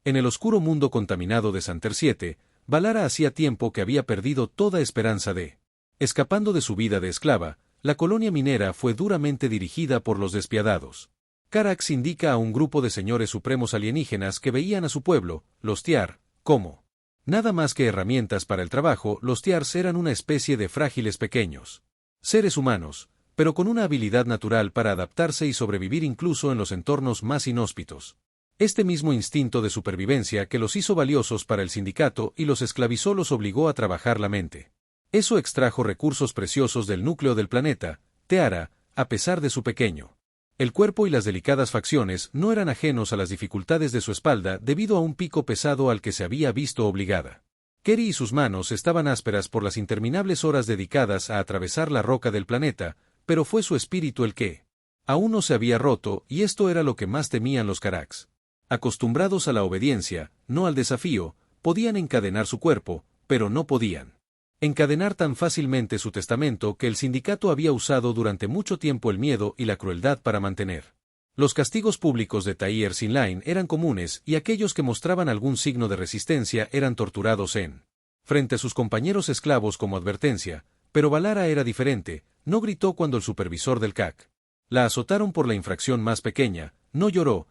En el oscuro mundo contaminado de Santer 7, Valara hacía tiempo que había perdido toda esperanza de. Escapando de su vida de esclava, la colonia minera fue duramente dirigida por los despiadados. Carax indica a un grupo de señores supremos alienígenas que veían a su pueblo, los Tiar, como nada más que herramientas para el trabajo. Los Tiars eran una especie de frágiles pequeños seres humanos, pero con una habilidad natural para adaptarse y sobrevivir incluso en los entornos más inhóspitos. Este mismo instinto de supervivencia que los hizo valiosos para el sindicato y los esclavizó los obligó a trabajar la mente. Eso extrajo recursos preciosos del núcleo del planeta, Teara, a pesar de su pequeño. El cuerpo y las delicadas facciones no eran ajenos a las dificultades de su espalda debido a un pico pesado al que se había visto obligada. Keri y sus manos estaban ásperas por las interminables horas dedicadas a atravesar la roca del planeta, pero fue su espíritu el que aún no se había roto, y esto era lo que más temían los Carax. Acostumbrados a la obediencia, no al desafío, podían encadenar su cuerpo, pero no podían encadenar tan fácilmente su testamento que el sindicato había usado durante mucho tiempo el miedo y la crueldad para mantener. Los castigos públicos de Tyr Sinlain eran comunes y aquellos que mostraban algún signo de resistencia eran torturados frente a sus compañeros esclavos como advertencia, pero Valara era diferente, no gritó cuando el supervisor del CAC la azotaron por la infracción más pequeña, no lloró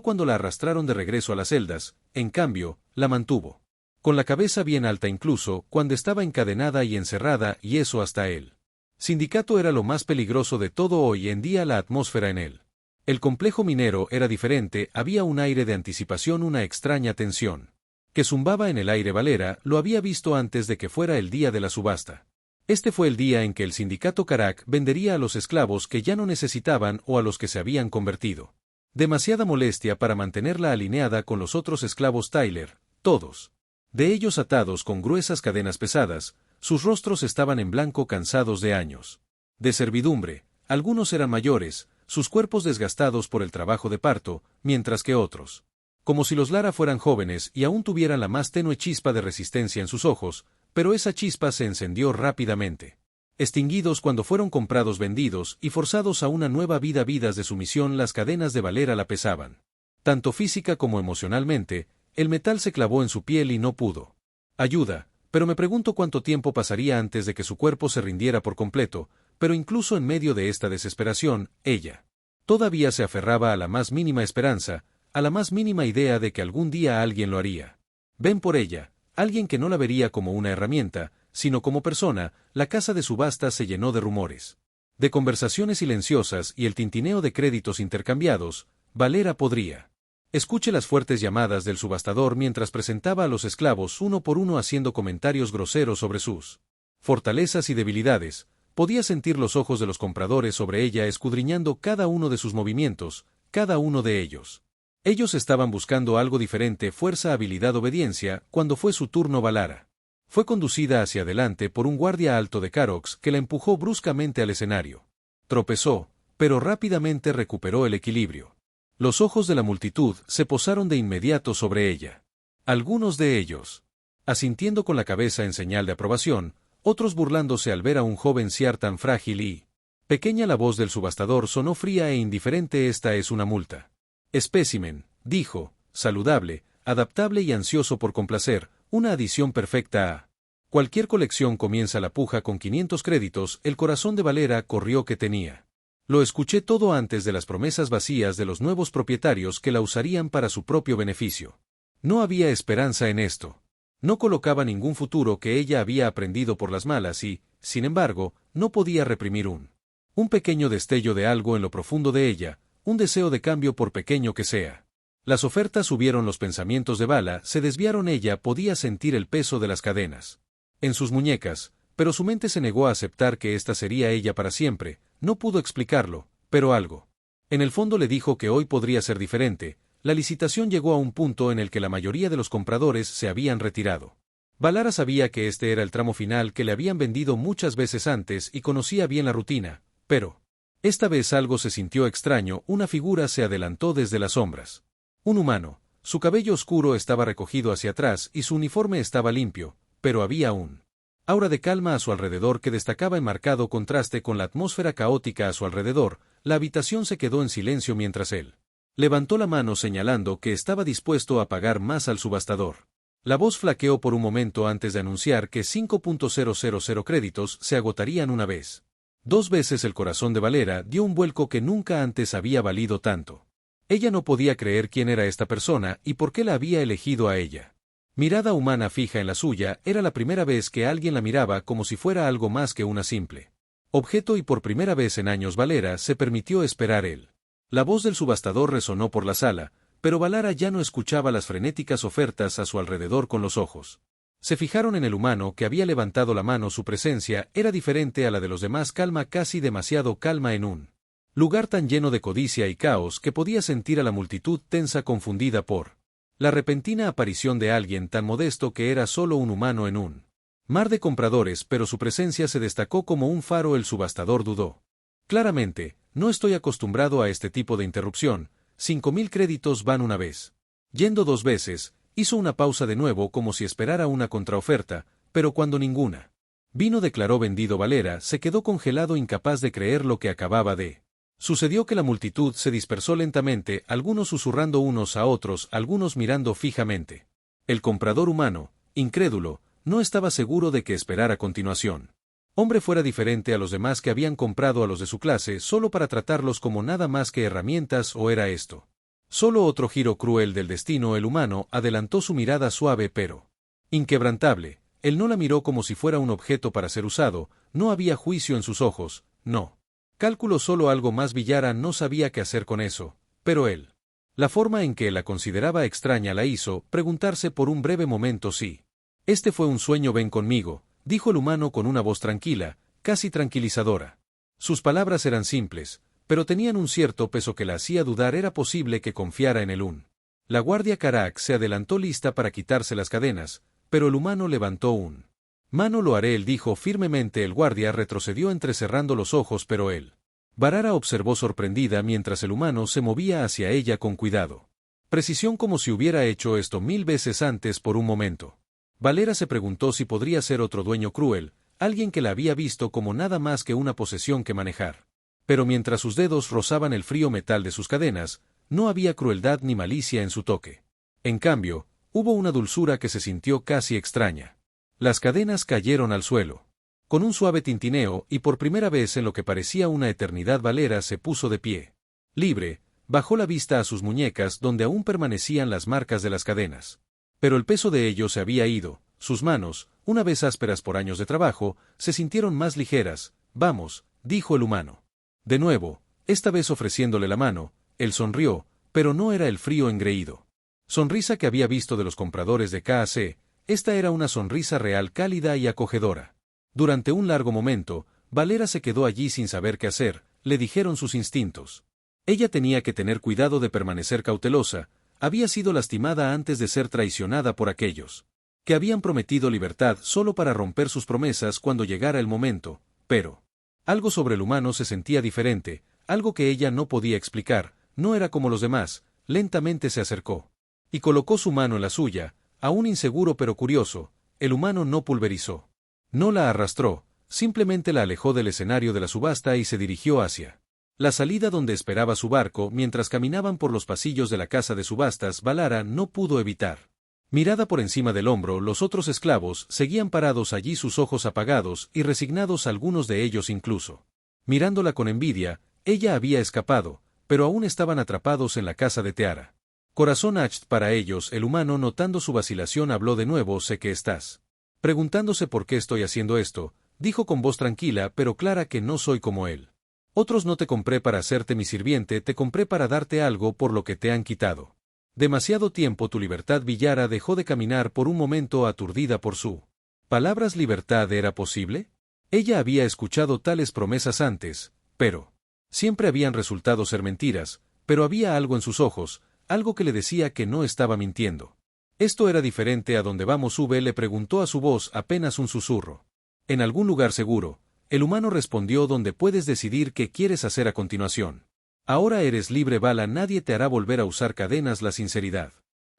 cuando la arrastraron de regreso a las celdas, en cambio, la mantuvo con la cabeza bien alta incluso cuando estaba encadenada y encerrada, y eso hasta el sindicato era lo más peligroso de todo hoy en día. La atmósfera en él. El complejo minero era diferente, había un aire de anticipación, una extraña tensión que zumbaba en el aire. Valera lo había visto antes de que fuera el día de la subasta. Este fue el día en que el sindicato Karak vendería a los esclavos que ya no necesitaban o a los que se habían convertido. Demasiada molestia para mantenerla alineada con los otros esclavos Tyler, todos de ellos atados con gruesas cadenas pesadas, sus rostros estaban en blanco cansados de años de servidumbre, algunos eran mayores, sus cuerpos desgastados por el trabajo de parto, mientras que otros, como si los Lara fueran jóvenes y aún tuvieran la más tenue chispa de resistencia en sus ojos, pero esa chispa se encendió rápidamente. Extinguidos cuando fueron comprados, vendidos y forzados a una nueva vida. Vidas de sumisión. Las cadenas de Valera la pesaban, tanto física como emocionalmente. El metal se clavó en su piel y no pudo ayuda, pero me pregunto cuánto tiempo pasaría antes de que su cuerpo se rindiera por completo, pero incluso en medio de esta desesperación, ella todavía se aferraba a la más mínima esperanza, a la más mínima idea de que algún día alguien lo haría. Ven por ella, alguien que no la vería como una herramienta, sino como persona. La casa de subasta se llenó de rumores, de conversaciones silenciosas y el tintineo de créditos intercambiados. Valera podría. Escuche las fuertes llamadas del subastador mientras presentaba a los esclavos uno por uno haciendo comentarios groseros sobre sus fortalezas y debilidades. Podía sentir los ojos de los compradores sobre ella escudriñando cada uno de sus movimientos, cada uno de ellos. Ellos estaban buscando algo diferente: fuerza, habilidad, obediencia. Cuando fue su turno, Valara fue conducida hacia adelante por un guardia alto de Carox que la empujó bruscamente al escenario. Tropezó, pero rápidamente recuperó el equilibrio. Los ojos de la multitud se posaron de inmediato sobre ella. Algunos de ellos asintiendo con la cabeza en señal de aprobación, otros burlándose al ver a un joven Siar tan frágil y pequeña. La voz del subastador sonó fría e indiferente. Esta es una multa. Espécimen, dijo, saludable, adaptable y ansioso por complacer, una adición perfecta a cualquier colección. Comienza la puja con 500 créditos. El corazón de Valera corrió. Que tenía. Lo escuché todo antes de las promesas vacías de los nuevos propietarios que la usarían para su propio beneficio. No había esperanza en esto. No colocaba ningún futuro que ella había aprendido por las malas y, sin embargo, no podía reprimir un pequeño destello de algo en lo profundo de ella, un deseo de cambio por pequeño que sea. Las ofertas subieron los pensamientos de Vala, se desviaron. Ella podía sentir el peso de las cadenas en sus muñecas, pero su mente se negó a aceptar que esta sería ella para siempre. No pudo explicarlo, pero algo en el fondo le dijo que hoy podría ser diferente. La licitación llegó a un punto en el que la mayoría de los compradores se habían retirado. Valara sabía que este era el tramo final, que le habían vendido muchas veces antes y conocía bien la rutina, pero esta vez algo se sintió extraño. Una figura se adelantó desde las sombras. Un humano. Su cabello oscuro estaba recogido hacia atrás y su uniforme estaba limpio, pero había un aura de calma a su alrededor que destacaba en marcado contraste con la atmósfera caótica a su alrededor. La habitación se quedó en silencio mientras él Levantó la mano señalando que estaba dispuesto a pagar más al subastador. La voz flaqueó por un momento antes de anunciar que 5.000 créditos se agotarían una vez. 2 veces el corazón de Valera dio un vuelco que nunca antes había valido tanto. Ella no podía creer quién era esta persona y por qué la había elegido a ella. Mirada humana fija en la suya, era la primera vez que alguien la miraba como si fuera algo más que una simple objeto y por primera vez en años Valera se permitió esperar él. La voz del subastador resonó por la sala, pero Valera ya no escuchaba las frenéticas ofertas a su alrededor con los ojos. Se fijaron en el humano que había levantado la mano. Su presencia era diferente a la de los demás, calma, casi demasiado calma en un lugar tan lleno de codicia y caos que podía sentir a la multitud tensa, confundida por la repentina aparición de alguien tan modesto que era solo un humano en un mar de compradores, pero su presencia se destacó como un faro. El subastador dudó. Claramente, no estoy acostumbrado a este tipo de interrupción. 5.000 créditos van una vez. Yendo 2 veces, hizo una pausa de nuevo como si esperara una contraoferta, pero cuando ninguna vino declaró vendido, Valera se quedó congelado, incapaz de creer lo que acababa de sucedió. Que la multitud se dispersó lentamente, algunos susurrando unos a otros, algunos mirando fijamente. El comprador humano, incrédulo, no estaba seguro de qué esperar a continuación. Hombre fuera diferente a los demás que habían comprado a los de su clase solo para tratarlos como nada más que herramientas, o era esto solo otro giro cruel del destino. El humano adelantó su mirada suave pero inquebrantable. Él no la miró como si fuera un objeto para ser usado, no había juicio en sus ojos, no cálculo, solo algo más. Villara no sabía qué hacer con eso, pero él, la forma en que la consideraba extraña, la hizo preguntarse por un breve momento si este fue un sueño. Ven conmigo, dijo el humano con una voz tranquila, casi tranquilizadora. Sus palabras eran simples, pero tenían un cierto peso que la hacía dudar. Era posible que confiara en él. La guardia Karak se adelantó lista para quitarse las cadenas, pero el humano levantó un mano. Lo haré, él dijo firmemente. El guardia retrocedió entrecerrando los ojos, pero él. Valera observó sorprendida mientras el humano se movía hacia ella con cuidado. Precisión, como si hubiera hecho esto 1000 veces antes. Por un momento, Valera se preguntó si podría ser otro dueño cruel, alguien que la había visto como nada más que una posesión que manejar. Pero mientras sus dedos rozaban el frío metal de sus cadenas, no había crueldad ni malicia en su toque. En cambio, hubo una dulzura que se sintió casi extraña. Las cadenas cayeron al suelo. Con un suave tintineo, y por primera vez en lo que parecía una eternidad, Valera se puso de pie. Libre, bajó la vista a sus muñecas donde aún permanecían las marcas de las cadenas. Pero el peso de ello se había ido. Sus manos, una vez ásperas por años de trabajo, se sintieron más ligeras. Vamos, dijo el humano. De nuevo, esta vez ofreciéndole la mano, él sonrió, pero no era el frío engreído sonrisa que había visto de los compradores de KAC, esta era una sonrisa real, cálida y acogedora. Durante un largo momento, Valera se quedó allí sin saber qué hacer. Le dijeron sus instintos. Ella tenía que tener cuidado de permanecer cautelosa. Había sido lastimada antes de ser traicionada por aquellos que habían prometido libertad solo para romper sus promesas cuando llegara el momento, pero algo sobre el humano se sentía diferente, algo que ella no podía explicar. No era como los demás. Lentamente se acercó y colocó su mano en la suya, aún inseguro pero curioso. El humano no pulverizó, no la arrastró, simplemente la alejó del escenario de la subasta y se dirigió hacia la salida donde esperaba su barco. Mientras caminaban por los pasillos de la casa de subastas, Valera no pudo evitar mirada por encima del hombro. Los otros esclavos seguían parados allí, sus ojos apagados y resignados, algunos de ellos incluso mirándola con envidia. Ella había escapado, pero aún estaban atrapados en la casa de Teara. Corazón Acht para ellos. El humano, notando su vacilación, habló de nuevo. Sé que estás preguntándose por qué estoy haciendo esto, dijo con voz tranquila pero clara, que no soy como él. Otros no te compré para hacerte mi sirviente, te compré para darte algo por lo que te han quitado demasiado tiempo tu libertad. Villara dejó de caminar por un momento, aturdida por su palabras. ¿Libertad era posible? Ella había escuchado tales promesas antes, pero siempre habían resultado ser mentiras. Pero había algo en sus ojos, algo que le decía que no estaba mintiendo. Esto era diferente. ¿A dónde vamos? Le preguntó a su voz apenas un susurro. En algún lugar seguro. El humano respondió. Donde puedes decidir qué quieres hacer a continuación. Ahora eres libre, Vala, nadie te hará volver a usar cadenas. La sinceridad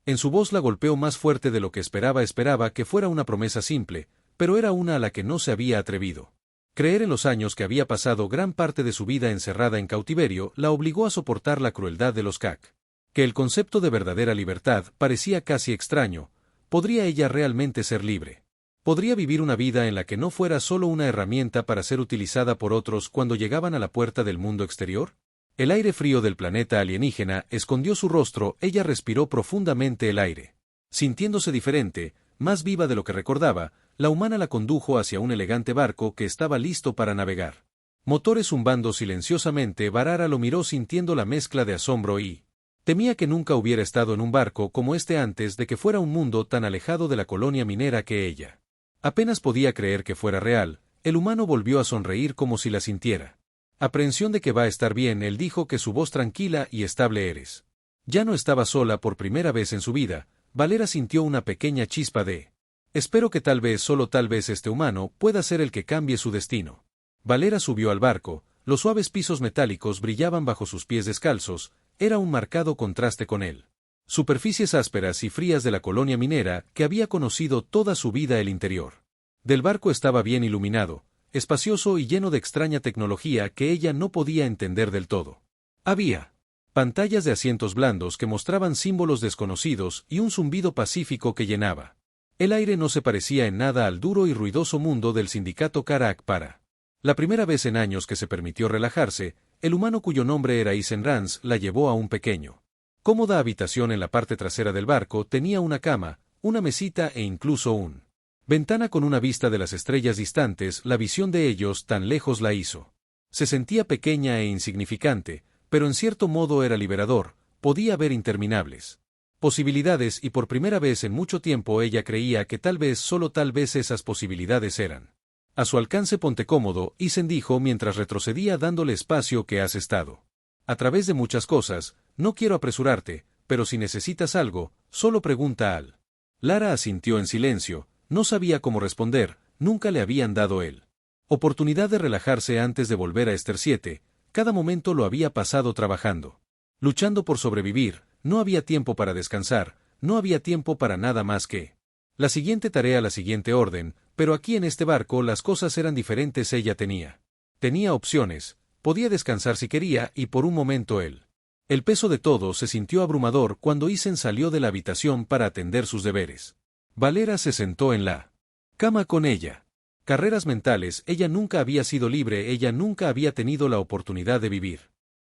en su voz la golpeó más fuerte de lo que esperaba. Esperaba que fuera una promesa simple, pero era una a la que no se había atrevido. Creer en los años que había pasado gran parte de su vida encerrada en cautiverio la obligó a soportar la crueldad de los CAC. Que el concepto de verdadera libertad parecía casi extraño. ¿Podría ella realmente ser libre? ¿Podría vivir una vida en la que no fuera solo una herramienta para ser utilizada por otros cuando llegaban a la puerta del mundo exterior? El aire frío del planeta alienígena escondió su rostro, ella respiró profundamente el aire. Sintiéndose diferente, más viva de lo que recordaba, la humana la condujo hacia un elegante barco que estaba listo para navegar. Motores zumbando silenciosamente, Valara lo miró sintiendo la mezcla de asombro y temía que nunca hubiera estado en un barco como este antes de que fuera un mundo tan alejado de la colonia minera que ella. Apenas podía creer que fuera real, el humano volvió a sonreír como si la sintiera. Aprehensión de que va a estar bien, él dijo que su voz tranquila y estable eres. Ya no estaba sola por primera vez en su vida, Valera sintió una pequeña chispa de espero que tal vez, solo tal vez este humano, pueda ser el que cambie su destino. Valera subió al barco, los suaves pisos metálicos brillaban bajo sus pies descalzos, era un marcado contraste con él. Superficies ásperas y frías de la colonia minera que había conocido toda su vida el interior. Del barco estaba bien iluminado, espacioso y lleno de extraña tecnología que ella no podía entender del todo. Había pantallas de asientos blandos que mostraban símbolos desconocidos y un zumbido pacífico que llenaba. El aire no se parecía en nada al duro y ruidoso mundo del sindicato Karak para. La primera vez en años que se permitió relajarse, el humano cuyo nombre era Isen Rans la llevó a un pequeño, cómoda habitación en la parte trasera del barco. Tenía una cama, una mesita e incluso un ventana con una vista de las estrellas distantes. La visión de ellos tan lejos la hizo. Se sentía pequeña e insignificante, pero en cierto modo era liberador, podía ver interminables posibilidades y por primera vez en mucho tiempo ella creía que tal vez, solo tal vez esas posibilidades eran a su alcance. Ponte cómodo, Isen dijo mientras retrocedía dándole espacio. Que has estado a través de muchas cosas, no quiero apresurarte, pero si necesitas algo, solo pregunta al. Lara asintió en silencio, no sabía cómo responder, nunca le habían dado él oportunidad de relajarse antes de volver a Ester 7, cada momento lo había pasado trabajando, luchando por sobrevivir, no había tiempo para descansar, no había tiempo para nada más que la siguiente tarea, la siguiente orden, pero aquí en este barco las cosas eran diferentes. Ella tenía opciones, podía descansar si quería y por un momento el peso de todo se sintió abrumador cuando Isen salió de la habitación para atender sus deberes. Valera se sentó en la cama con ella. Carreras mentales, ella nunca había sido libre, ella nunca había tenido la oportunidad de vivir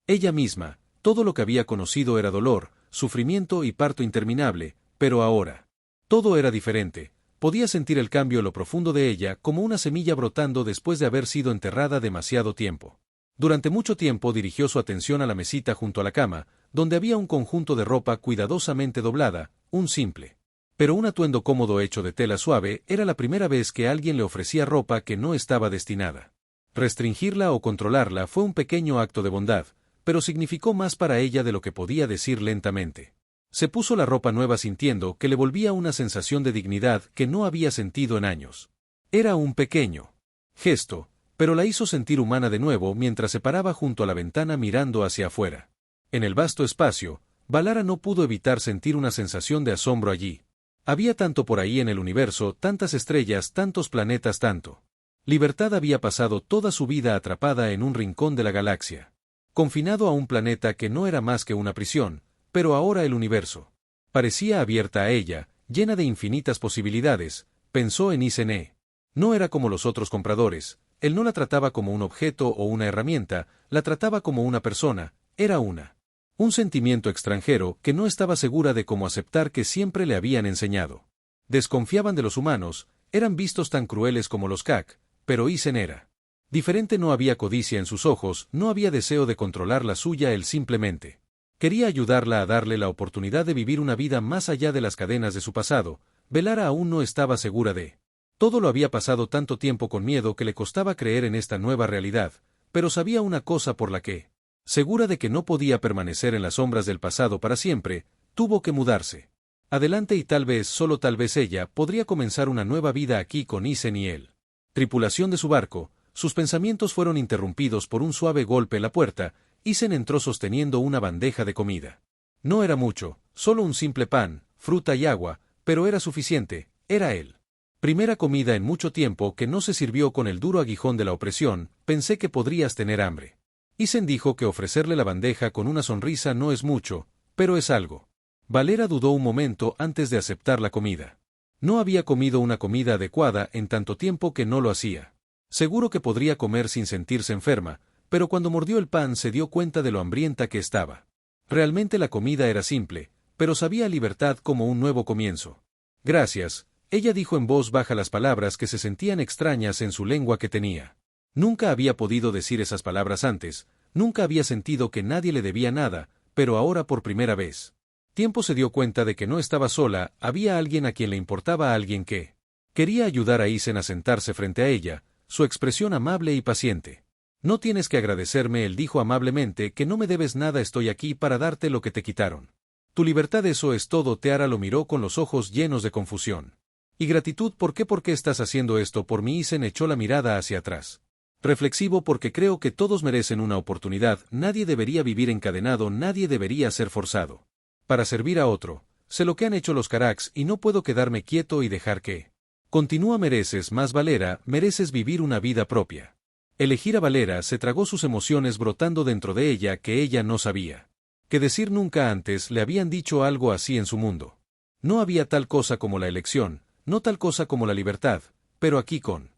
ella misma, todo lo que había conocido era dolor, sufrimiento y parto interminable, pero ahora todo era diferente. Podía sentir el cambio en lo profundo de ella, como una semilla brotando después de haber sido enterrada demasiado tiempo. Durante mucho tiempo dirigió su atención a la mesita junto a la cama, donde había un conjunto de ropa cuidadosamente doblada, un simple pero un atuendo cómodo hecho de tela suave. Era la primera vez que alguien le ofrecía ropa que no estaba destinada. Restringirla o controlarla fue un pequeño acto de bondad, pero significó más para ella de lo que podía decir lentamente. Se puso la ropa nueva sintiendo que le volvía una sensación de dignidad que no había sentido en años. Era un pequeño gesto, pero la hizo sentir humana de nuevo mientras se paraba junto a la ventana mirando hacia afuera. En el vasto espacio, Valara no pudo evitar sentir una sensación de asombro allí. Había tanto por ahí en el universo, tantas estrellas, tantos planetas, tanto. Libertad había pasado toda su vida atrapada en un rincón de la galaxia, confinado a un planeta que no era más que una prisión, pero ahora el universo parecía abierta a ella, llena de infinitas posibilidades. Pensó en Isen. No era como los otros compradores, él no la trataba como un objeto o una herramienta, la trataba como una persona, era un sentimiento extranjero que no estaba segura de cómo aceptar, que siempre le habían enseñado. Desconfiaban de los humanos, eran vistos tan crueles como los Kak, pero Isen era diferente. No había codicia en sus ojos, no había deseo de controlar la suya, él simplemente quería ayudarla a darle la oportunidad de vivir una vida más allá de las cadenas de su pasado. Valara aún no estaba segura de todo. Lo había pasado tanto tiempo con miedo que le costaba creer en esta nueva realidad, pero sabía una cosa por la que segura de que no podía permanecer en las sombras del pasado para siempre, tuvo que mudarse adelante y tal vez, solo tal vez ella, podría comenzar una nueva vida aquí con Isen y él. Tripulación de su barco. Sus pensamientos fueron interrumpidos por un suave golpe en la puerta. Isen entró sosteniendo una bandeja de comida. No era mucho, solo un simple pan, fruta y agua, pero era suficiente, era él. Primera comida en mucho tiempo que no se sirvió con el duro aguijón de la opresión. Pensé que podrías tener hambre. Isen dijo que ofrecerle la bandeja con una sonrisa no es mucho, Pero es algo. Valera dudó un momento antes de aceptar la comida. No había comido una comida adecuada en tanto tiempo que no lo hacía. Seguro que podría comer sin sentirse enferma, pero cuando mordió el pan se dio cuenta de lo hambrienta que estaba. Realmente la comida era simple, pero sabía a libertad como un nuevo comienzo. Gracias, ella dijo en voz baja las palabras que se sentían extrañas en su lengua que tenía. Nunca había podido decir esas palabras antes, nunca había sentido que nadie le debía nada, pero ahora por primera vez. Tiempo se dio cuenta de que no estaba sola, había alguien a quien le importaba, a alguien que quería ayudar a Isen a sentarse frente a ella, su expresión amable y paciente. No tienes que agradecerme, él dijo amablemente, que no me debes nada, estoy aquí para darte lo que te quitaron. Tu libertad, eso es todo. Teara lo miró con los ojos llenos de confusión. ¿Y gratitud por qué? ¿Por qué estás haciendo esto por mí? Isen echó la mirada hacia atrás. Reflexivo, porque creo que todos merecen una oportunidad, nadie debería vivir encadenado, nadie debería ser forzado. Para servir a otro, sé lo que han hecho los Carracks y no puedo quedarme quieto y dejar que. Continúa, mereces más, Valera, mereces vivir una vida propia. Elegir a Valera se tragó sus emociones brotando dentro de ella que ella no sabía. Que decir, nunca antes le habían dicho algo así en su mundo. No había tal cosa como la elección, no tal cosa como la libertad, pero aquí con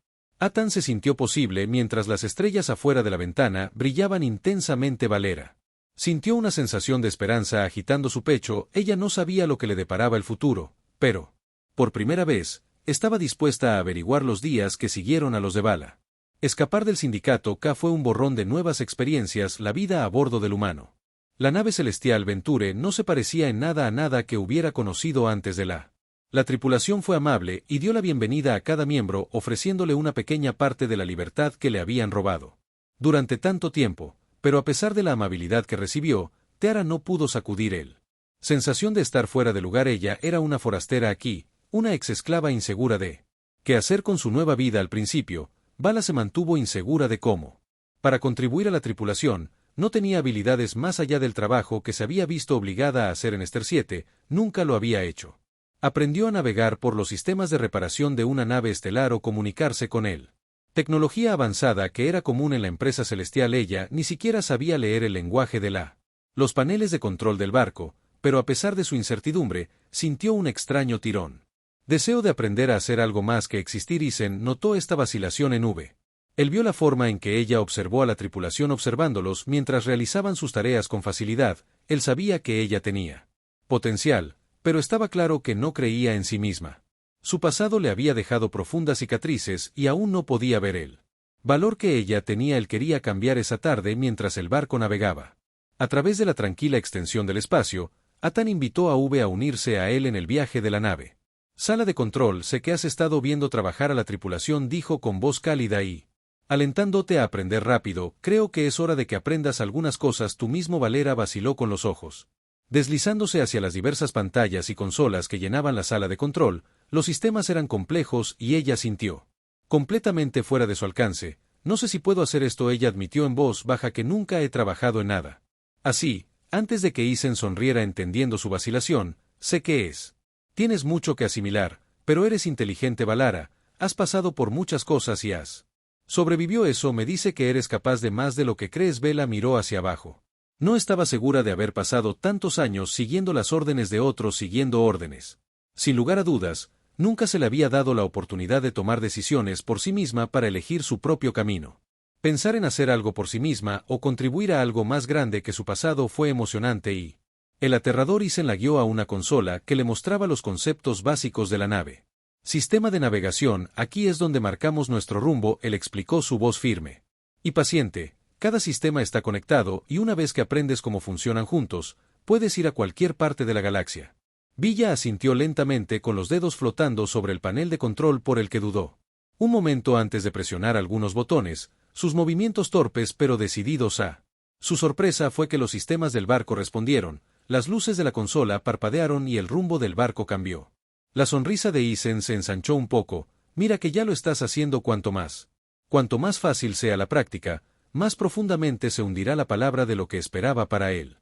Ethan se sintió posible mientras las estrellas afuera de la ventana brillaban intensamente. Valera sintió una sensación de esperanza agitando su pecho, ella no sabía lo que le deparaba el futuro, pero, por primera vez, estaba dispuesta a averiguar los días que siguieron a los de Vala. Escapar del sindicato K fue un borrón de nuevas experiencias, la vida a bordo del humano. La nave celestial Venture no se parecía en nada a nada que hubiera conocido antes de la. La tripulación fue amable y dio la bienvenida a cada miembro ofreciéndole una pequeña parte de la libertad que le habían robado durante tanto tiempo, pero a pesar de la amabilidad que recibió, Teara no pudo sacudir el sensación de estar fuera de lugar. Ella era una forastera aquí, una ex-esclava insegura de qué hacer con su nueva vida. Al principio, Vala se mantuvo insegura de cómo. Para contribuir a la tripulación, no tenía habilidades más allá del trabajo que se había visto obligada a hacer en Ester 7, nunca lo había hecho. Aprendió a navegar por los sistemas de reparación de una nave estelar o comunicarse con él. Tecnología avanzada que era común en la empresa celestial. Ella ni siquiera sabía leer el lenguaje de los paneles de control del barco, pero a pesar de su incertidumbre, sintió un extraño tirón. Deseo de aprender a hacer algo más que existir. Isen notó esta vacilación en V. Él vio la forma en que ella observó a la tripulación observándolos mientras realizaban sus tareas con facilidad. Él sabía que ella tenía potencial, pero estaba claro que no creía en sí misma. Su pasado le había dejado profundas cicatrices y aún no podía ver el valor que ella tenía. Él quería cambiar esa tarde mientras el barco navegaba a través de la tranquila extensión del espacio. Ethan invitó a V a unirse a él en el viaje de la nave. Sala de control, sé que has estado viendo trabajar a la tripulación, dijo con voz cálida y alentándote a aprender rápido. Creo que es hora de que aprendas algunas cosas tú mismo. Valera vaciló con los ojos deslizándose hacia las diversas pantallas y consolas que llenaban la sala de control. Los sistemas eran complejos y ella sintió completamente fuera de su alcance. No sé si puedo hacer esto, ella admitió en voz baja que nunca he trabajado en nada así. Antes de que Isen sonriera entendiendo su vacilación, sé que es. Tienes mucho que asimilar, pero eres inteligente, Valara, has pasado por muchas cosas y has sobrevivió. Eso me dice que eres capaz de más de lo que crees. Vela miró hacia abajo. No estaba segura de haber pasado tantos años siguiendo las órdenes de otros, siguiendo órdenes. Sin lugar a dudas, nunca se le había dado la oportunidad de tomar decisiones por sí misma para elegir su propio camino. Pensar en hacer algo por sí misma o contribuir a algo más grande que su pasado fue emocionante y el aterrador. Isen la guió a una consola que le mostraba los conceptos básicos de la nave. Sistema de navegación, aquí es donde marcamos nuestro rumbo, él explicó, su voz firme y paciente. Cada sistema está conectado y una vez que aprendes cómo funcionan juntos, puedes ir a cualquier parte de la galaxia. Villa asintió lentamente con los dedos flotando sobre el panel de control por el que dudó un momento antes de presionar algunos botones, sus movimientos torpes pero decididos a. Su sorpresa fue que los sistemas del barco respondieron, las luces de la consola parpadearon y el rumbo del barco cambió. La sonrisa de Isen se ensanchó un poco. Mira que ya lo estás haciendo. Cuanto más fácil sea la práctica, más profundamente se hundirá la palabra de lo que esperaba para él.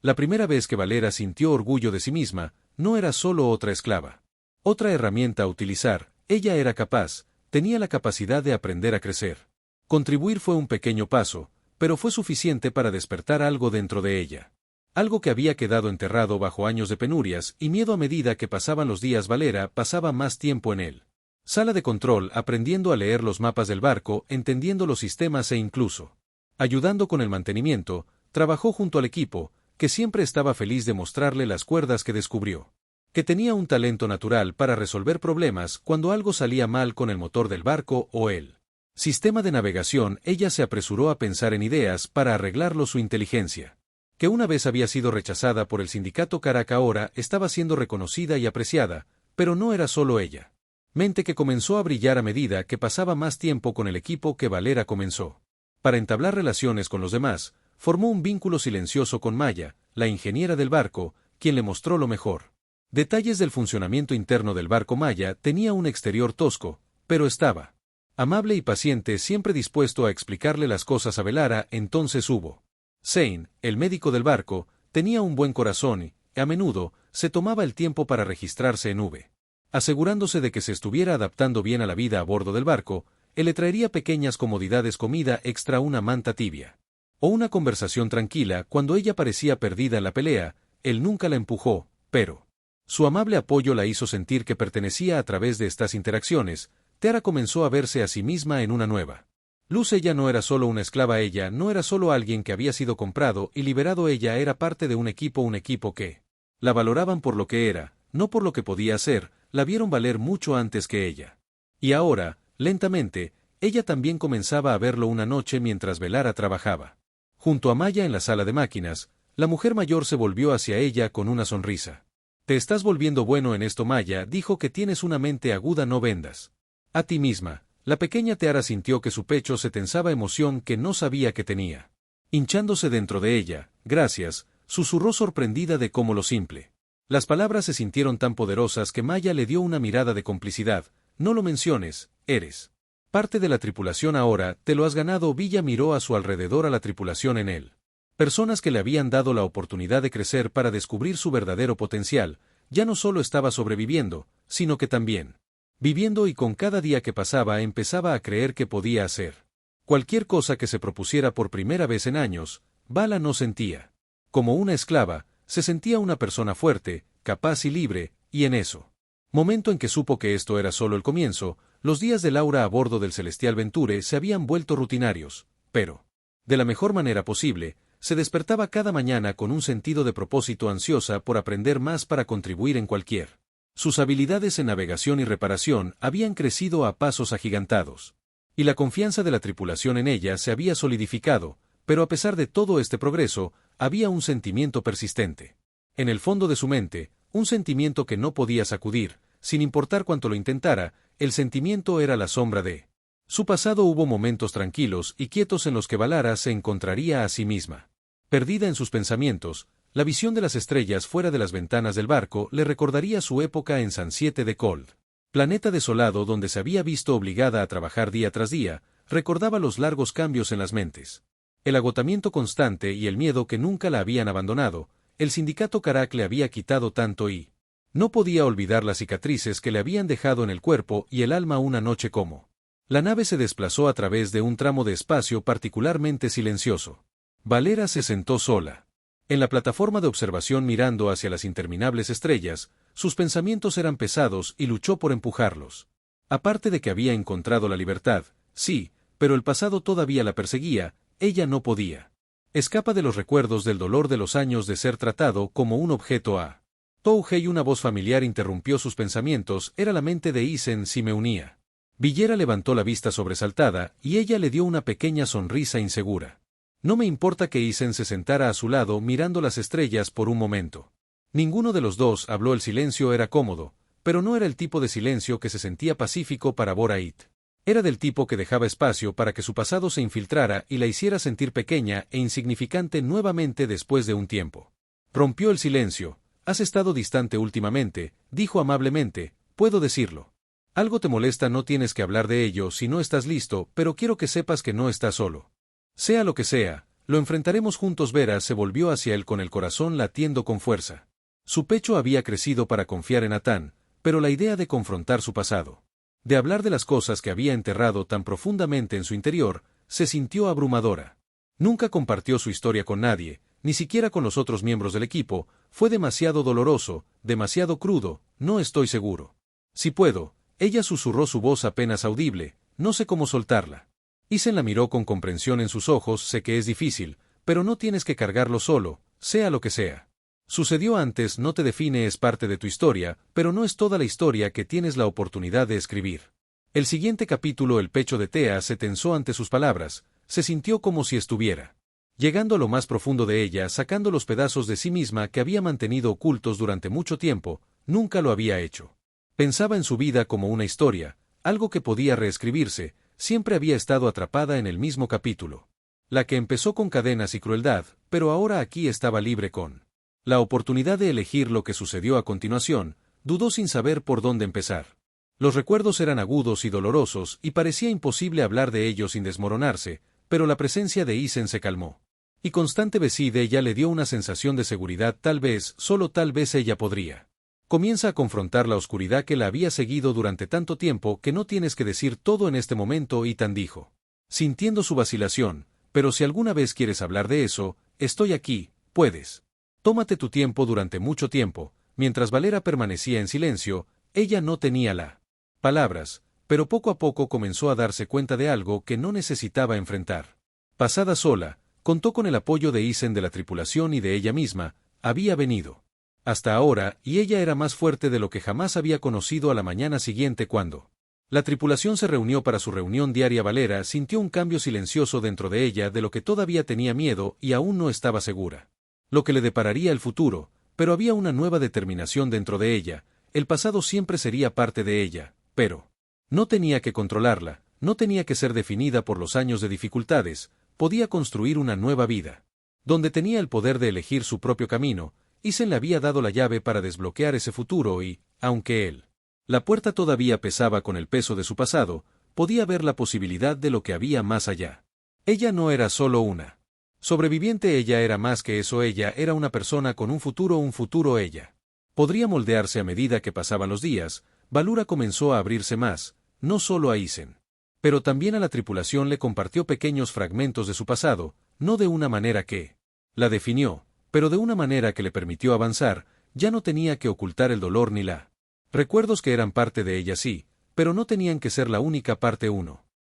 La primera vez que Valera sintió orgullo de sí misma, no era solo otra esclava. Otra herramienta a utilizar, ella era capaz, tenía la capacidad de aprender a crecer. Contribuir fue un pequeño paso, pero fue suficiente para despertar algo dentro de ella. Algo que había quedado enterrado bajo años de penurias y miedo a medida que pasaban los días. Valera pasaba más tiempo en él. Sala de control, aprendiendo a leer los mapas del barco, entendiendo los sistemas e incluso ayudando con el mantenimiento. Trabajó junto al equipo, que siempre estaba feliz de mostrarle las cuerdas que descubrió. Que tenía un talento natural para resolver problemas cuando algo salía mal con el motor del barco o el sistema de navegación. Ella se apresuró a pensar en ideas para arreglarlo. Su inteligencia, que una vez había sido rechazada por el sindicato Carac, ahora estaba siendo reconocida y apreciada, pero no era solo ella. Mente que comenzó a brillar a medida que pasaba más tiempo con el equipo. Que Valera comenzó para entablar relaciones con los demás, formó un vínculo silencioso con Maya, la ingeniera del barco, quien le mostró lo mejor. Detalles del funcionamiento interno del barco. Maya tenía un exterior tosco, pero estaba amable y paciente, siempre dispuesto a explicarle las cosas a Valera. Entonces hubo Zane, el médico del barco, tenía un buen corazón y, a menudo, se tomaba el tiempo para registrarse en V, asegurándose de que se estuviera adaptando bien a la vida a bordo del barco. Él le traería pequeñas comodidades, comida extra, una manta tibia o una conversación tranquila. Cuando ella parecía perdida en la pelea, él nunca la empujó, pero su amable apoyo la hizo sentir que pertenecía. A través de estas interacciones, Tara comenzó a verse a sí misma en una nueva luz. Ella no era solo una esclava, ella no era solo alguien que había sido comprado y liberado, ella era parte de un equipo que la valoraban por lo que era, no por lo que podía hacer. La vieron valer mucho antes que ella. Y ahora, lentamente, ella también comenzaba a verlo. Una noche, mientras Valera trabajaba junto a Maya en la sala de máquinas, la mujer mayor se volvió hacia ella con una sonrisa. Te estás volviendo bueno en esto, Maya, dijo. Que tienes una mente aguda, no vendas a ti misma. La pequeña Tara sintió que su pecho se tensaba, emoción que no sabía que tenía hinchándose dentro de ella. Gracias, susurró sorprendida de cómo lo simple. Las palabras se sintieron tan poderosas que Maya le dio una mirada de complicidad. No lo menciones, eres parte de la tripulación ahora, te lo has ganado. Villa miró a su alrededor, a la tripulación en él. Personas que le habían dado la oportunidad de crecer para descubrir su verdadero potencial. Ya no solo estaba sobreviviendo, sino que también viviendo, y con cada día que pasaba empezaba a creer que podía hacer cualquier cosa que se propusiera. Por primera vez en años, Vala no sentía como una esclava, se sentía una persona fuerte, capaz y libre, y en eso momento en que supo que esto era solo el comienzo, los días de Laura a bordo del Celestial Venture se habían vuelto rutinarios, pero de la mejor manera posible. Se despertaba cada mañana con un sentido de propósito, ansiosa por aprender más para contribuir en cualquier. Sus habilidades en navegación y reparación habían crecido a pasos agigantados, y la confianza de la tripulación en ella se había solidificado, pero a pesar de todo este progreso, había un sentimiento persistente en el fondo de su mente, un sentimiento que no podía sacudir, sin importar cuánto lo intentara. El sentimiento era la sombra de su pasado. Hubo momentos tranquilos y quietos en los que Valera se encontraría a sí misma perdida en sus pensamientos. La visión de las estrellas fuera de las ventanas del barco le recordaría su época en San 7 de Cold, planeta desolado donde se había visto obligada a trabajar día tras día. Recordaba los largos cambios en las mentes, el agotamiento constante y el miedo que nunca la habían abandonado. El sindicato Carac le había quitado tanto y no podía olvidar las cicatrices que le habían dejado en el cuerpo y el alma. Una noche como la nave se desplazó a través de un tramo de espacio particularmente silencioso. Valera se sentó sola en la plataforma de observación mirando hacia las interminables estrellas. Sus pensamientos eran pesados y luchó por empujarlos. Aparte de que había encontrado la libertad, sí, pero el pasado todavía la perseguía. Ella no podía escapa de los recuerdos del dolor de los años de ser tratado como un objeto a Touhei. Una voz familiar interrumpió sus pensamientos. Era la mente de Isen. Si me unía. Villera levantó la vista sobresaltada, y ella le dio una pequeña sonrisa insegura. No me importa. Que Isen se sentara a su lado mirando las estrellas por un momento. Ninguno de los dos habló. El silencio era cómodo, pero no era el tipo de silencio que se sentía pacífico para Borait. Era del tipo que dejaba espacio para que su pasado se infiltrara y la hiciera sentir pequeña e insignificante nuevamente después de un tiempo. Rompió el silencio. Has estado distante últimamente, dijo amablemente. Puedo decirlo. Algo te molesta. No tienes que hablar de ello si no estás listo, pero quiero que sepas que no estás solo. Sea lo que sea, lo enfrentaremos juntos. Vera se volvió hacia él con el corazón latiendo con fuerza. Su pecho había crecido para confiar en Natán, pero la idea de confrontar su pasado, de hablar de las cosas que había enterrado tan profundamente en su interior, se sintió abrumadora. Nunca compartió su historia con nadie, ni siquiera con los otros miembros del equipo, fue demasiado doloroso, demasiado crudo, no estoy seguro. Si puedo, ella susurró su voz apenas audible, no sé cómo soltarla. Isen la miró con comprensión en sus ojos, sé que es difícil, pero no tienes que cargarlo solo, sea lo que sea. Sucedió antes, no te define, es parte de tu historia, pero no es toda la historia que tienes la oportunidad de escribir. El siguiente capítulo, el pecho de Thea se tensó ante sus palabras, se sintió como si estuviera llegando a lo más profundo de ella, sacando los pedazos de sí misma que había mantenido ocultos durante mucho tiempo, nunca lo había hecho. Pensaba en su vida como una historia, algo que podía reescribirse, siempre había estado atrapada en el mismo capítulo. La que empezó con cadenas y crueldad, pero ahora aquí estaba libre con la oportunidad de elegir lo que sucedió a continuación, dudó sin saber por dónde empezar. Los recuerdos eran agudos y dolorosos, y parecía imposible hablar de ellos sin desmoronarse, pero la presencia de Isen se calmó. Y constante besí de ella le dio una sensación de seguridad, tal vez, solo tal vez ella podría. Comienza a confrontar la oscuridad que la había seguido durante tanto tiempo que no tienes que decir todo en este momento, y tan dijo. Sintiendo su vacilación, pero si alguna vez quieres hablar de eso, estoy aquí, puedes. Tómate tu tiempo durante mucho tiempo. Mientras Valera permanecía en silencio, ella no tenía la palabras, pero poco a poco comenzó a darse cuenta de algo que no necesitaba enfrentar. Pasada sola, contó con el apoyo de Isen, de la tripulación y de ella misma, había venido hasta ahora, y ella era más fuerte de lo que jamás había conocido. A la mañana siguiente, cuando la tripulación se reunió para su reunión diaria, Valera sintió un cambio silencioso dentro de ella, de lo que todavía tenía miedo y aún no estaba segura. Lo que le depararía el futuro, pero había una nueva determinación dentro de ella, el pasado siempre sería parte de ella, pero no tenía que controlarla, no tenía que ser definida por los años de dificultades, podía construir una nueva vida, donde tenía el poder de elegir su propio camino. Isen le había dado la llave para desbloquear ese futuro y, aunque la puerta todavía pesaba con el peso de su pasado, podía ver la posibilidad de lo que había más allá. Ella no era solo una sobreviviente, ella era más que eso, ella era una persona con un futuro ella. Podría moldearse a medida que pasaban los días. Valura comenzó a abrirse más, no solo a Isen, pero también a la tripulación. Le compartió pequeños fragmentos de su pasado, no de una manera que la definió, pero de una manera que le permitió avanzar. Ya no tenía que ocultar el dolor ni la recuerdos que eran parte de ella, sí, pero no tenían que ser la única parte.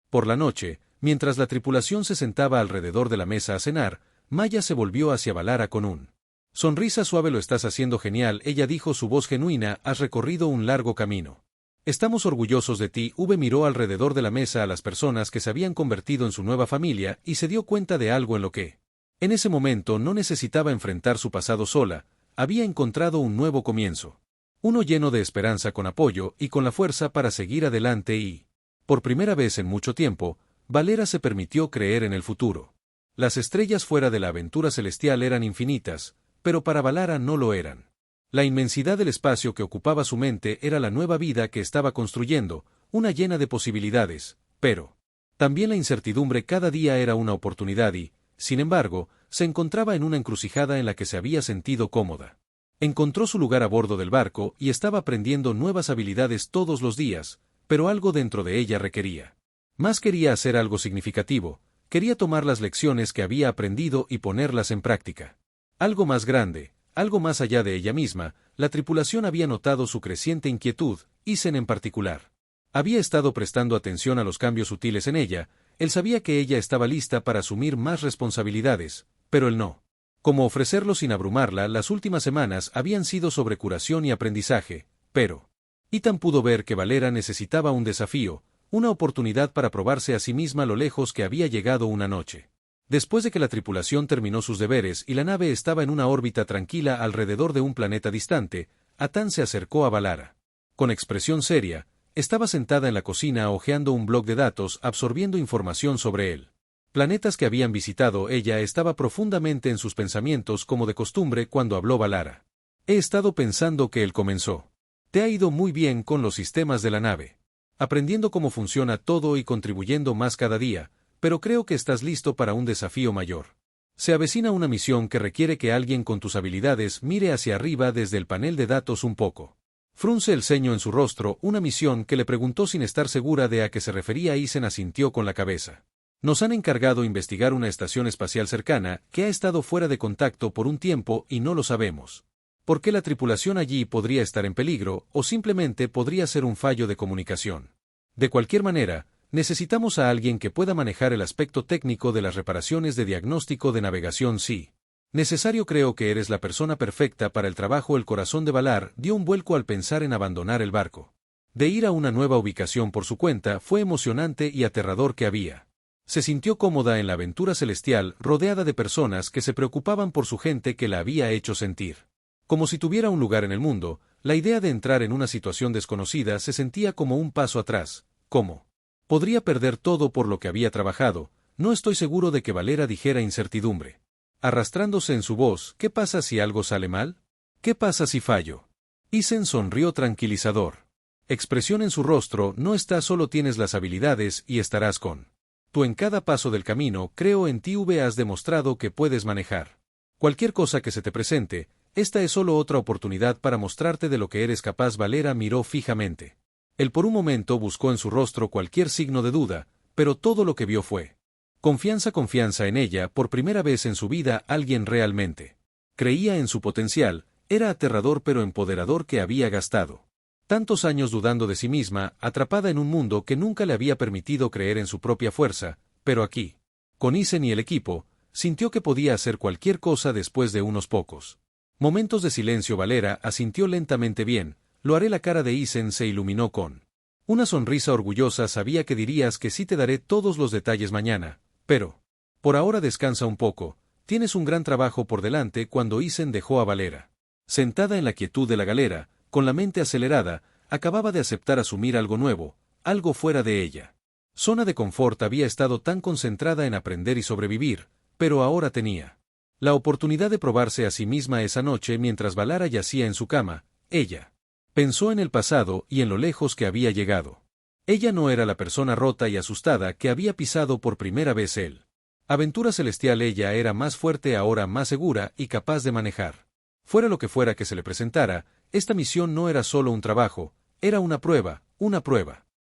Por la noche, mientras la tripulación se sentaba alrededor de la mesa a cenar, Maya se volvió hacia Valara con un sonrisa suave. Lo estás haciendo genial, ella dijo, su voz genuina, has recorrido un largo camino. Estamos orgullosos de ti. Miró alrededor de la mesa a las personas que se habían convertido en su nueva familia y se dio cuenta de algo en lo que en ese momento no necesitaba enfrentar su pasado sola, había encontrado un nuevo comienzo. Uno lleno de esperanza, con apoyo y con la fuerza para seguir adelante y, por primera vez en mucho tiempo, Valera se permitió creer en el futuro. Las estrellas fuera de la aventura celestial eran infinitas, pero para Valara no lo eran. La inmensidad del espacio que ocupaba su mente era la nueva vida que estaba construyendo, una llena de posibilidades, pero también la incertidumbre. Cada día era una oportunidad y, sin embargo, se encontraba en una encrucijada en la que se había sentido cómoda. Encontró su lugar a bordo del barco y estaba aprendiendo nuevas habilidades todos los días, pero algo dentro de ella requería más. Quería hacer algo significativo, quería tomar las lecciones que había aprendido y ponerlas en práctica. Algo más grande, algo más allá de ella misma. La tripulación había notado su creciente inquietud, Isen en particular. Había estado prestando atención a los cambios sutiles en ella. Él sabía que ella estaba lista para asumir más responsabilidades, pero él no. Cómo ofrecerlo sin abrumarla. Las últimas semanas habían sido sobre curación y aprendizaje, pero Ethan pudo ver que Valera necesitaba un desafío, una oportunidad para probarse a sí misma lo lejos que había llegado una noche. Después de que la tripulación terminó sus deberes y la nave estaba en una órbita tranquila alrededor de un planeta distante, Atán se acercó a Valara. Con expresión seria, estaba sentada en la cocina hojeando un bloc de datos, absorbiendo información sobre él. Planetas que habían visitado. Ella estaba profundamente en sus pensamientos, como de costumbre cuando habló Valara. He estado pensando que él comenzó. Te ha ido muy bien con los sistemas de la nave. Aprendiendo cómo funciona todo y contribuyendo más cada día, pero creo que estás listo para un desafío mayor. Se avecina una misión que requiere que alguien con tus habilidades mire hacia arriba desde el panel de datos un poco. Frunce el ceño en su rostro. Una misión que le preguntó sin estar segura de a qué se refería. Isen asintió con la cabeza. Nos han encargado investigar una estación espacial cercana que ha estado fuera de contacto por un tiempo y no lo sabemos. ¿Por qué la tripulación allí podría estar en peligro o simplemente podría ser un fallo de comunicación? De cualquier manera, necesitamos a alguien que pueda manejar el aspecto técnico de las reparaciones de diagnóstico de navegación. Sí. Necesario, creo que eres la persona perfecta para el trabajo. El corazón de Valar dio un vuelco al pensar en abandonar el barco. De ir a una nueva ubicación por su cuenta fue emocionante y aterrador que había. Se sintió cómoda en la aventura celestial, rodeada de personas que se preocupaban por su gente que la había hecho sentir como si tuviera un lugar en el mundo. La idea de entrar en una situación desconocida se sentía como un paso atrás. ¿Cómo? Podría perder todo por lo que había trabajado. No estoy seguro de que Valera, dijera incertidumbre, arrastrándose en su voz. ¿Qué pasa si algo sale mal? ¿Qué pasa si fallo? Isen sonrió tranquilizador. Expresión en su rostro. No estás solo, tienes las habilidades y estarás con tú en cada paso del camino. Creo en ti. Has demostrado que puedes manejar cualquier cosa que se te presente. Esta es solo otra oportunidad para mostrarte de lo que eres capaz. Valera miró fijamente. Él por un momento buscó en su rostro cualquier signo de duda, pero todo lo que vio fue confianza en ella. Por primera vez en su vida alguien realmente creía en su potencial. Era aterrador pero empoderador. Que había gastado tantos años dudando de sí misma, atrapada en un mundo que nunca le había permitido creer en su propia fuerza, pero aquí, con Isen y el equipo, sintió que podía hacer cualquier cosa. Después de unos pocos momentos de silencio, Valera asintió lentamente. Bien, lo haré. La cara de Isen se iluminó con una sonrisa orgullosa. Sabía que dirías que sí. Te daré todos los detalles mañana, pero por ahora descansa un poco, tienes un gran trabajo por delante. Cuando Isen dejó a Valera sentada en la quietud de la galera, con la mente acelerada, acababa de aceptar asumir algo nuevo, algo fuera de ella zona de confort. Había estado tan concentrada en aprender y sobrevivir, pero ahora tenía la oportunidad de probarse a sí misma. Esa noche, mientras Valara yacía en su cama, ella pensó en el pasado y en lo lejos que había llegado. Ella no era la persona rota y asustada que había pisado por primera vez el aventura celestial. Ella era más fuerte ahora, más segura y capaz de manejar fuera lo que fuera que se le presentara. Esta misión no era solo un trabajo, era una prueba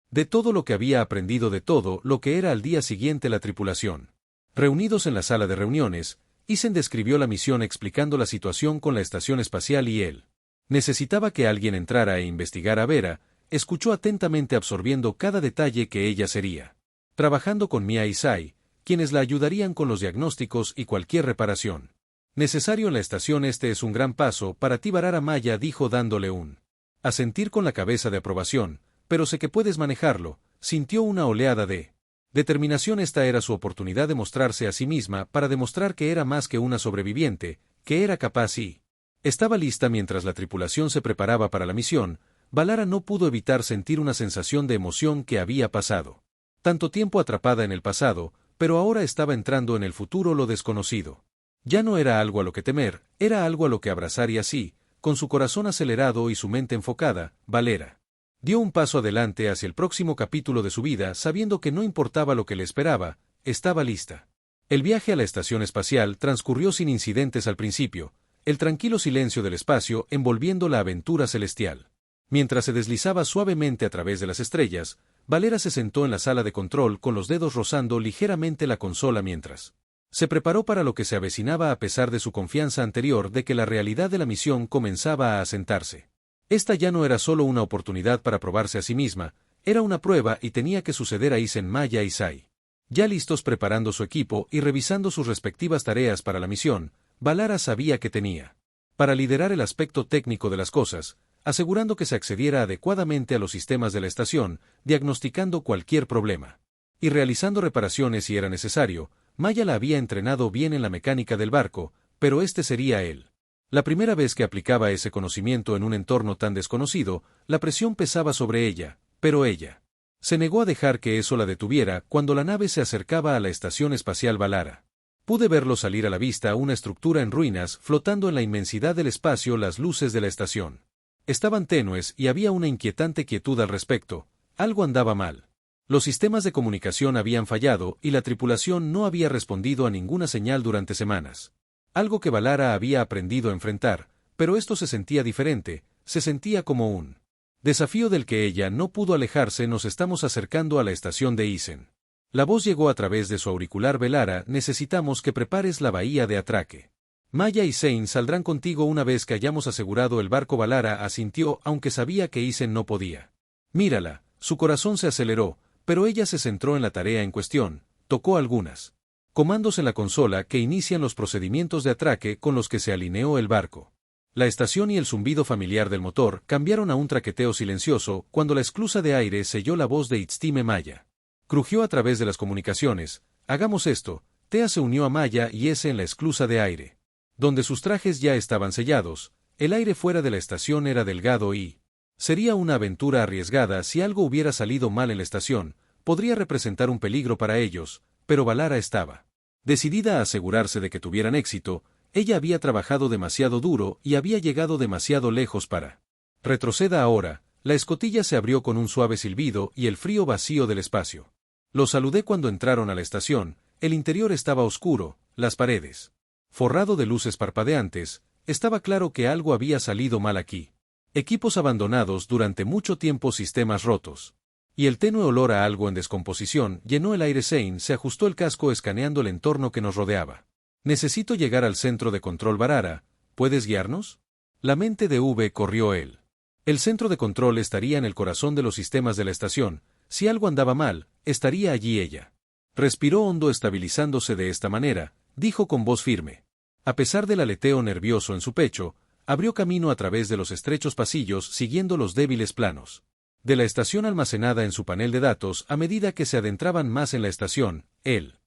de todo lo que había aprendido, de todo lo que era. Al día siguiente, la tripulación reunidos en la sala de reuniones, Isen describió la misión explicando la situación con la estación espacial y él necesitaba que alguien entrara e investigara. Vera escuchó atentamente, absorbiendo cada detalle. Que ella sería trabajando con Mia y Sai, quienes la ayudarían con los diagnósticos y cualquier reparación necesario en la estación. Este es un gran paso para ti, Valera. Maya dijo dándole un asentir con la cabeza de aprobación. Pero sé que puedes manejarlo. Sintió una oleada de determinación. Esta era su oportunidad de mostrarse a sí misma, para demostrar que era más que una sobreviviente, que era capaz y estaba lista. Mientras la tripulación se preparaba para la misión, Valara no pudo evitar sentir una sensación de emoción. Que había pasado tanto tiempo atrapada en el pasado, pero ahora estaba entrando en el futuro. Lo desconocido ya no era algo a lo que temer, era algo a lo que abrazar. Y así, con su corazón acelerado y su mente enfocada, Valera dio un paso adelante hacia el próximo capítulo de su vida, sabiendo que no importaba lo que le esperaba, estaba lista. El viaje a la estación espacial transcurrió sin incidentes al principio, el tranquilo silencio del espacio envolviendo la aventura celestial. Mientras se deslizaba suavemente a través de las estrellas, Valera se sentó en la sala de control con los dedos rozando ligeramente la consola mientras se preparó para lo que se avecinaba. A pesar de su confianza anterior de que la realidad de la misión comenzaba a asentarse, esta ya no era solo una oportunidad para probarse a sí misma, era una prueba y tenía que suceder. A Isen, Maya y Sai ya listos, preparando su equipo y revisando sus respectivas tareas para la misión, Valara sabía que tenía para liderar el aspecto técnico de las cosas, asegurando que se accediera adecuadamente a los sistemas de la estación, diagnosticando cualquier problema y realizando reparaciones si era necesario. Maya la había entrenado bien en la mecánica del barco, pero este sería él la primera vez que aplicaba ese conocimiento en un entorno tan desconocido. La presión pesaba sobre ella, pero ella se negó a dejar que eso la detuviera. Cuando la nave se acercaba a la estación espacial Valara, pude verlo salir a la vista, una estructura en ruinas flotando en la inmensidad del espacio. Las luces de la estación estaban tenues y había una inquietante quietud al respecto. Algo andaba mal. Los sistemas de comunicación habían fallado y la tripulación no había respondido a ninguna señal durante semanas. Algo que Valara había aprendido a enfrentar, pero esto se sentía diferente, se sentía como un desafío del que ella no pudo alejarse. Nos estamos acercando a la estación de Isen. La voz llegó a través de su auricular. Valara, necesitamos que prepares la bahía de atraque. Maya y Zane saldrán contigo una vez que hayamos asegurado el barco. Valara asintió, aunque sabía que Isen no podía. Mírala, su corazón se aceleró, pero ella se centró en la tarea en cuestión, tocó algunas comandos en la consola que inician los procedimientos de atraque con los que se alineó el barco. La estación y el zumbido familiar del motor cambiaron a un traqueteo silencioso cuando la esclusa de aire selló la voz de Itztime Maya. Crujió a través de las comunicaciones, hagamos esto. Tea se unió a Maya y ese en la esclusa de aire. Donde sus trajes ya estaban sellados, el aire fuera de la estación era delgado y sería una aventura arriesgada si algo hubiera salido mal en la estación, podría representar un peligro para ellos, pero Valara estaba decidida a asegurarse de que tuvieran éxito. Ella había trabajado demasiado duro y había llegado demasiado lejos para retroceda ahora. La escotilla se abrió con un suave silbido y el frío vacío del espacio. Los saludé cuando entraron a la estación. El interior estaba oscuro, las paredes forrado de luces parpadeantes. Estaba claro que algo había salido mal aquí. Equipos abandonados durante mucho tiempo, sistemas rotos. Y el tenue olor a algo en descomposición llenó el aire. Zane se ajustó el casco escaneando el entorno que nos rodeaba. Necesito llegar al centro de control. Valara, ¿puedes guiarnos? La mente de V corrió él. El centro de control estaría en el corazón de los sistemas de la estación. Si algo andaba mal, estaría allí ella. Respiró hondo, estabilizándose de esta manera, dijo con voz firme. A pesar del aleteo nervioso en su pecho, abrió camino a través de los estrechos pasillos siguiendo los débiles planos de la estación almacenada en su panel de datos. A medida que se adentraban más en la estación, el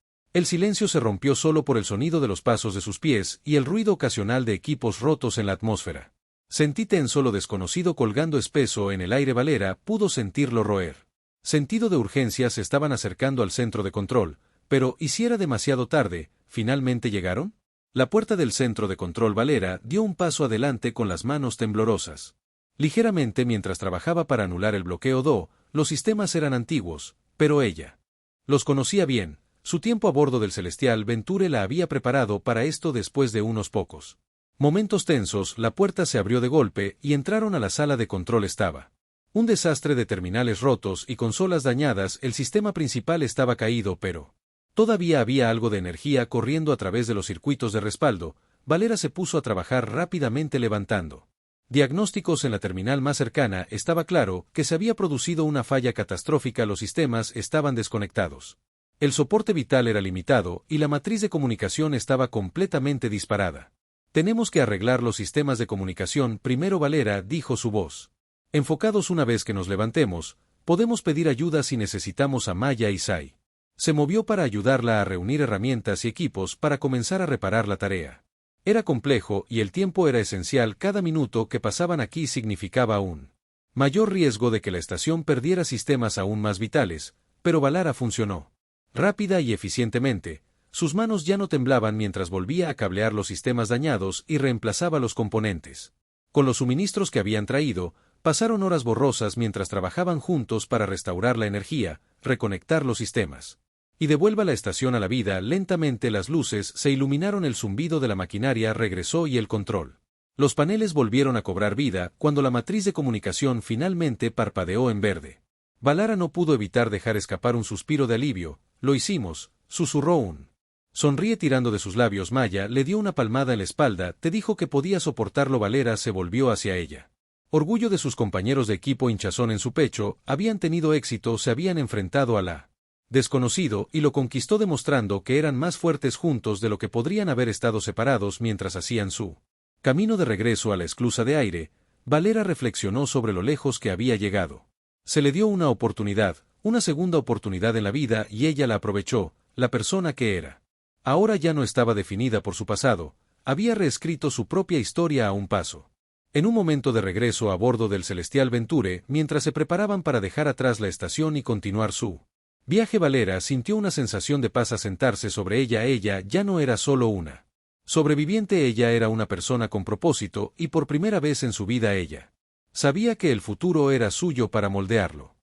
silencio se rompió solo por el sonido de los pasos de sus pies y el ruido ocasional de equipos rotos en la atmósfera. Sentí tenso lo desconocido colgando espeso en el aire. Valara pudo sentirlo roer. Sentido de urgencia. Se estaban acercando al centro de control, pero ¿y si era demasiado tarde? ¿Finalmente llegaron? La puerta del centro de control. Valara dio un paso adelante con las manos temblorosas. Ligeramente mientras trabajaba para anular el bloqueo Do, los sistemas eran antiguos, pero ella los conocía bien. Su tiempo a bordo del Celestial Venture la había preparado para esto. Después de unos pocos momentos tensos, la puerta se abrió de golpe y entraron a la sala de control. Estaba un desastre de terminales rotos y consolas dañadas. El sistema principal estaba caído, pero todavía había algo de energía corriendo a través de los circuitos de respaldo. Valara se puso a trabajar rápidamente levantando diagnósticos en la terminal más cercana. Estaba claro que se había producido una falla catastrófica. Los sistemas estaban desconectados. El soporte vital era limitado y la matriz de comunicación estaba completamente disparada. Tenemos que arreglar los sistemas de comunicación primero. Valara dijo su voz. Enfocados. Una vez que nos levantemos, podemos pedir ayuda si necesitamos a Maya y Sai. Se movió para ayudarla a reunir herramientas y equipos para comenzar a reparar la tarea. Era complejo y el tiempo era esencial. Cada minuto que pasaban aquí significaba un mayor riesgo de que la estación perdiera sistemas aún más vitales, pero Valara funcionó rápida y eficientemente. Sus manos ya no temblaban mientras volvía a cablear los sistemas dañados y reemplazaba los componentes. Con los suministros que habían traído, pasaron horas borrosas mientras trabajaban juntos para restaurar la energía, reconectar los sistemas y devuelva la estación a la vida. Lentamente las luces se iluminaron, el zumbido de la maquinaria regresó y el control. Los paneles volvieron a cobrar vida cuando la matriz de comunicación finalmente parpadeó en verde. Valara no pudo evitar dejar escapar un suspiro de alivio. Lo hicimos, susurró un sonríe tirando de sus labios. Maya le dio una palmada en la espalda. Te dijo que podía soportarlo. Valara se volvió hacia ella. Orgullo de sus compañeros de equipo, hinchazón en su pecho. Habían tenido éxito, se habían enfrentado a la desconocido y lo conquistó, demostrando que eran más fuertes juntos de lo que podrían haber estado separados. Mientras hacían su camino de regreso a la esclusa de aire, Valara reflexionó sobre lo lejos que había llegado. Se le dio una oportunidad, una segunda oportunidad en la vida y ella la aprovechó. La persona que era ahora ya no estaba definida por su pasado, había reescrito su propia historia a un paso. En un momento de regreso a bordo del Celestial Venture, mientras se preparaban para dejar atrás la estación y continuar su viaje, Valara sintió una sensación de paz asentarse sobre ella. Ella ya no era solo una sobreviviente, ella era una persona con propósito y por primera vez en su vida ella sabía que el futuro era suyo para moldearlo.